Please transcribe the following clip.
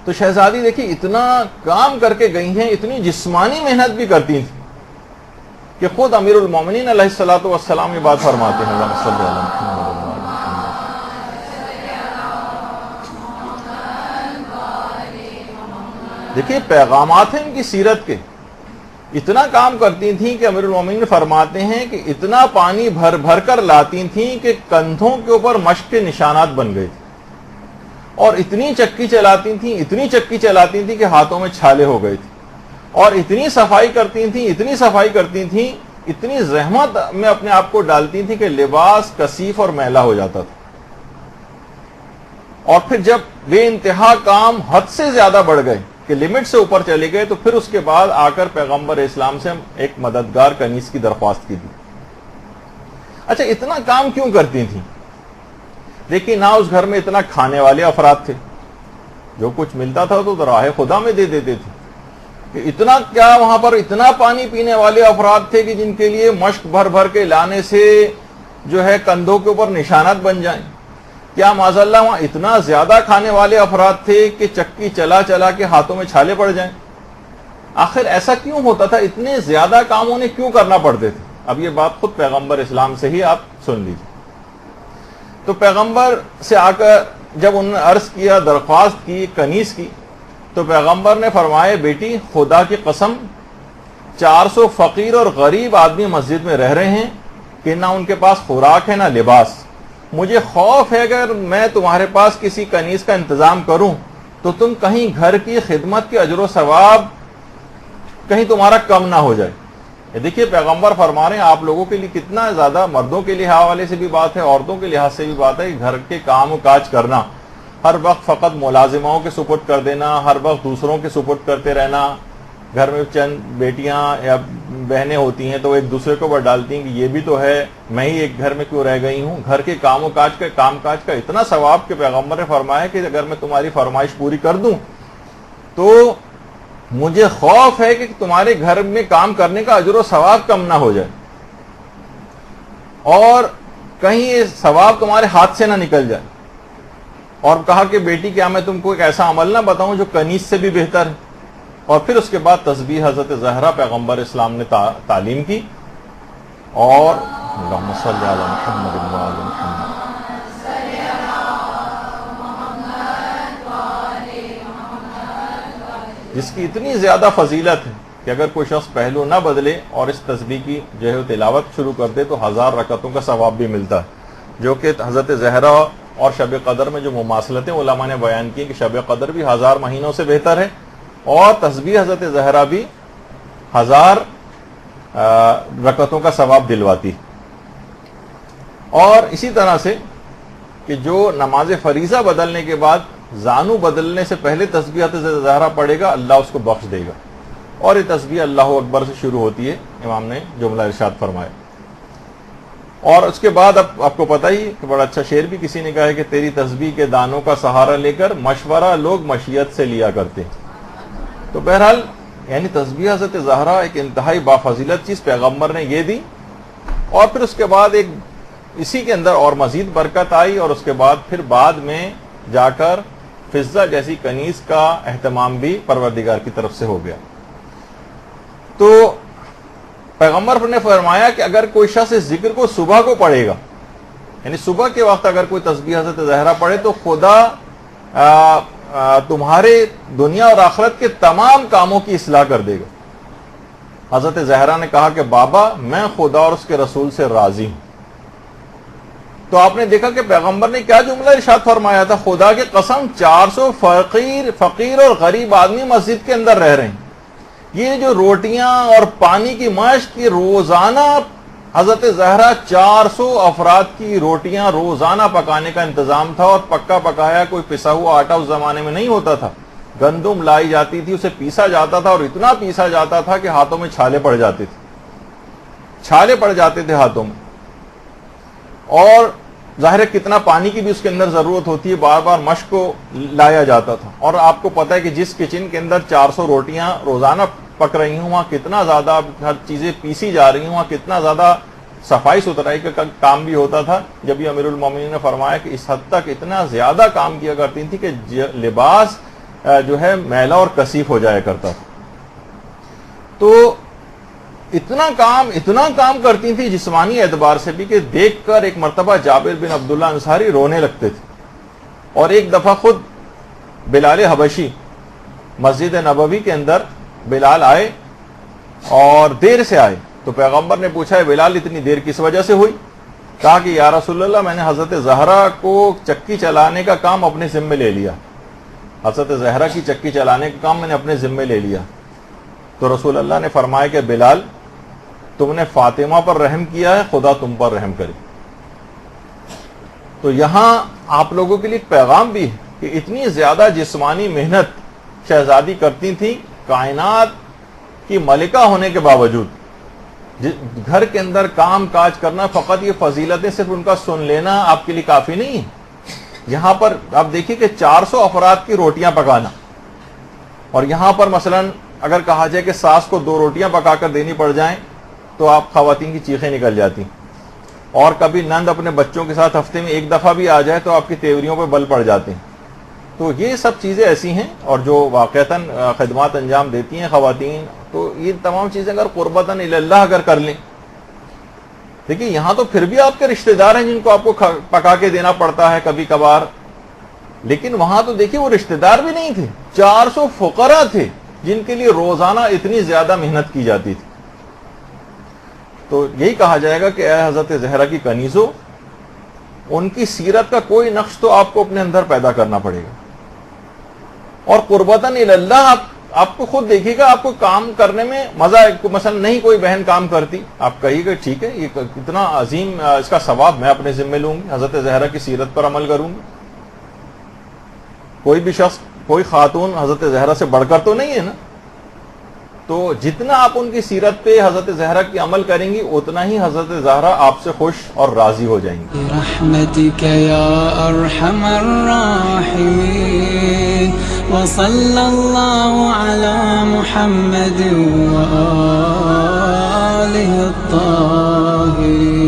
تو شہزادی دیکھیے اتنا کام کر کے گئی ہیں، اتنی جسمانی محنت بھی کرتی تھیں کہ خود امیر المومنین علیہ الصلوۃ والسلام یہ بات فرماتے ہیں، اللہم صلی علی محمد۔ دیکھیے پیغامات ہیں ان کی سیرت کے، اتنا کام کرتی تھیں کہ امیر المومنین فرماتے ہیں کہ اتنا پانی بھر بھر کر لاتی تھیں کہ کندھوں کے اوپر مشق کے نشانات بن گئے تھے، اور اتنی چکی چلاتی تھیں کہ ہاتھوں میں چھالے ہو گئے تھے، اور اتنی صفائی کرتی تھیں، اتنی زحمت میں اپنے آپ کو ڈالتی تھیں کہ لباس کثیف اور میلا ہو جاتا تھا۔ اور پھر جب بے انتہا کام حد سے زیادہ بڑھ گئے کہ لمٹ سے اوپر چلے گئے، تو پھر اس کے بعد آ کر پیغمبر اسلام سے ایک مددگار کنیز کی درخواست کی تھی۔ اچھا اتنا کام کیوں کرتی تھیں؟ دیکھیے نہ اس گھر میں اتنا کھانے والے افراد تھے، جو کچھ ملتا تھا تو راہ خدا میں دے دیتے تھے، کہ اتنا کیا وہاں پر اتنا پانی پینے والے افراد تھے کہ جن کے لیے مشق بھر بھر کے لانے سے جو ہے کندھوں کے اوپر نشانات بن جائیں؟ کیا معاذ اللہ وہاں اتنا زیادہ کھانے والے افراد تھے کہ چکی چلا چلا کے ہاتھوں میں چھالے پڑ جائیں؟ آخر ایسا کیوں ہوتا تھا؟ اتنے زیادہ کام انہیں کیوں کرنا پڑتے تھے؟ اب یہ بات خود پیغمبر اسلام سے ہی آپ سن لیجیے۔ تو پیغمبر سے آ کر جب انہوں نے عرض کیا، درخواست کی کنیز کی، تو پیغمبر نے فرمایا بیٹی خدا کی قسم 400 فقیر اور غریب آدمی مسجد میں رہ رہے ہیں کہ نہ ان کے پاس خوراک ہے نہ لباس، مجھے خوف ہے اگر میں تمہارے پاس کسی کنیز کا انتظام کروں تو تم کہیں گھر کی خدمت کے اجر و ثواب کہیں تمہارا کم نہ ہو جائے۔ یہ دیکھیے پیغمبر فرما رہے ہیں آپ لوگوں کے لیے کتنا زیادہ، مردوں کے لحاظ والے سے بھی بات ہے، عورتوں کے لحاظ سے بھی بات ہے، کہ گھر کے کام و کاج کرنا، ہر وقت فقط ملازموں کے سپرد کر دینا، ہر وقت دوسروں کے سپرد کرتے رہنا۔ گھر میں چند بیٹیاں یا بہنیں ہوتی ہیں تو ایک دوسرے کو بڑھ ڈالتی ہیں کہ یہ بھی تو ہے، میں ہی ایک گھر میں کیوں رہ گئی ہوں۔ گھر کے کام کاج کا اتنا ثواب کہ پیغمبر نے فرمایا کہ اگر میں تمہاری فرمائش پوری کر دوں تو مجھے خوف ہے کہ تمہارے گھر میں کام کرنے کا اجر و ثواب کم نہ ہو جائے، اور کہیں یہ ثواب تمہارے ہاتھ سے نہ نکل جائے۔ اور کہا کہ بیٹی کیا میں تم کو ایک ایسا عمل نہ بتاؤں جو کنیز سے بھی بہتر ہے؟ اور پھر اس کے بعد تسبیح حضرت زہرا پیغمبر اسلام نے تعلیم کی، اور اللہم صلی علی محمد و علی محمد، جس کی اتنی زیادہ فضیلت ہے کہ اگر کوئی شخص پہلو نہ بدلے اور اس تسبیح کی جو ہے تلاوت شروع کر دے تو 1000 رکعتوں کا ثواب بھی ملتا ہے، جو کہ حضرت زہرا اور شب قدر میں جو مماثلتیں علماء نے بیان کی کہ شب قدر بھی 1000 مہینوں سے بہتر ہے، اور تسبیح حضرت زہرا بھی 1000 رکعتوں کا ثواب دلواتی۔ اور اسی طرح سے کہ جو نماز فریضہ بدلنے کے بعد زانو بدلنے سے پہلے تسبیح حضرت زہرا پڑھے گا، اللہ اس کو بخش دے گا، اور یہ تسبیح اللہ اکبر سے شروع ہوتی ہے، امام نے جملہ ارشاد فرمایا۔ اور اس کے بعد اب آپ کو پتہ ہی کہ بڑا اچھا شعر بھی کسی نے کہا ہے کہ تیری تسبیح کے دانوں کا سہارا لے کر مشورہ لوگ مشیت سے لیا کرتے۔ تو بہرحال یعنی تسبیح حضرت زہرا ایک انتہائی بافضیلت چیز پیغمبر نے یہ دی، اور پھر اس کے بعد ایک اسی کے اندر اور مزید برکت آئی، اور اس کے بعد پھر بعد میں جا کر فضہ جیسی کنیز کا اہتمام بھی پروردگار کی طرف سے ہو گیا۔ تو پیغمبر نے فرمایا کہ اگر کوئی شخص اس ذکر کو صبح کو پڑھے گا، یعنی صبح کے وقت اگر کوئی تسبیح حضرت زہرا پڑھے تو خدا تمہارے دنیا اور آخرت کے تمام کاموں کی اصلاح کر دے گا۔ حضرت زہرا نے کہا کہ بابا میں خدا اور اس کے رسول سے راضی ہوں۔ تو آپ نے دیکھا کہ پیغمبر نے کیا جملہ ارشاد فرمایا تھا، خدا کی قسم 400 فقیر اور غریب آدمی مسجد کے اندر رہ رہے ہیں، یہ جو روٹیاں اور پانی کی مشق کی روزانہ حضرت زہرا 400 افراد کی روٹیاں روزانہ پکانے کا انتظام تھا، اور پکا پکایا کوئی پسا ہوا آٹا اس زمانے میں نہیں ہوتا تھا، گندم لائی جاتی تھی، اسے پیسا جاتا تھا، اور اتنا پیسا جاتا تھا کہ ہاتھوں میں چھالے پڑ جاتے تھے ہاتھوں میں، اور ظاہر ہے کتنا پانی کی بھی اس کے اندر ضرورت ہوتی ہے، بار بار مشق کو لایا جاتا تھا۔ اور آپ کو پتہ ہے کہ جس کچن کے اندر 400 روٹیاں روزانہ پک رہی ہوں وہاں کتنا زیادہ ہر چیزیں پیسی جا رہی ہوں، وہاں کتنا زیادہ صفائی ستھرائی کا کام بھی ہوتا تھا۔ جب یہ امیر المومنین نے فرمایا کہ اس حد تک اتنا زیادہ کام کیا کرتی تھی کہ لباس جو ہے میلا اور کثیف ہو جایا کرتا تھا. تو اتنا کام کرتی تھی جسمانی اعتبار سے بھی کہ دیکھ کر ایک مرتبہ جابر بن عبداللہ انصاری رونے لگتے تھے. اور ایک دفعہ خود بلال حبشی مسجد نبوی کے اندر بلال آئے اور دیر سے آئے, تو پیغمبر نے پوچھا ہے بلال اتنی دیر کس وجہ سے ہوئی؟ کہا کہ یا رسول اللہ میں نے حضرت زہرا کو چکی چلانے کا کام اپنے ذمے لے لیا, حضرت زہرا کی چکی چلانے کا کام میں نے اپنے ذمے لے لیا. تو رسول اللہ نے فرمایا کہ بلال تم نے فاطمہ پر رحم کیا ہے, خدا تم پر رحم کرے. تو یہاں آپ لوگوں کے لیے ایک پیغام بھی ہے کہ اتنی زیادہ جسمانی محنت شہزادی کرتی تھی, کائنات کی ملکہ ہونے کے باوجود. گھر کے اندر کام کاج کرنا, فقط یہ فضیلتیں صرف ان کا سن لینا آپ کے لیے کافی نہیں ہے. یہاں پر آپ دیکھیے کہ 400 افراد کی روٹیاں پکانا, اور یہاں پر مثلا اگر کہا جائے کہ ساس کو 2 روٹیاں پکا کر دینی پڑ جائیں تو آپ خواتین کی چیخیں نکل جاتی. اور کبھی نند اپنے بچوں کے ساتھ ہفتے میں 1 دفعہ بھی آ جائے تو آپ کی تیوریوں پہ بل پڑ جاتے ہیں. تو یہ سب چیزیں ایسی ہیں, اور جو واقعتاً خدمات انجام دیتی ہیں خواتین, تو یہ تمام چیزیں اگر قربتاً اللہ اگر کر لیں. دیکھیے یہاں تو پھر بھی آپ کے رشتہ دار ہیں جن کو آپ کو پکا کے دینا پڑتا ہے کبھی کبھار, لیکن وہاں تو دیکھیے وہ رشتہ دار بھی نہیں تھے, 400 فقراء تھے جن کے لیے روزانہ اتنی زیادہ محنت کی جاتی تھی. تو یہی کہا جائے گا کہ اے حضرت زہرا کی کنیزوں, ان کی سیرت کا کوئی نقش تو آپ کو اپنے اندر پیدا کرنا پڑے گا. اور قربتاً اللہ آپ کو خود دیکھیے گا, آپ کو کام کرنے میں مزہ ہے. مثلا نہیں کوئی بہن کام کرتی, آپ کہیے گا ٹھیک ہے یہ کتنا عظیم اس کا ثواب میں اپنے ذمہ لوں گی, حضرت زہرا کی سیرت پر عمل کروں گی. کوئی بھی شخص, کوئی خاتون حضرت زہرا سے بڑھ کر تو نہیں ہے نا. تو جتنا آپ ان کی سیرت پہ حضرت زہرا کی عمل کریں گی اتنا ہی حضرت زہرا آپ سے خوش اور راضی ہو جائیں گی. برحمتک یا ارحم الراحمین وصلی اللہ علی محمد وآلہ الطاہرین.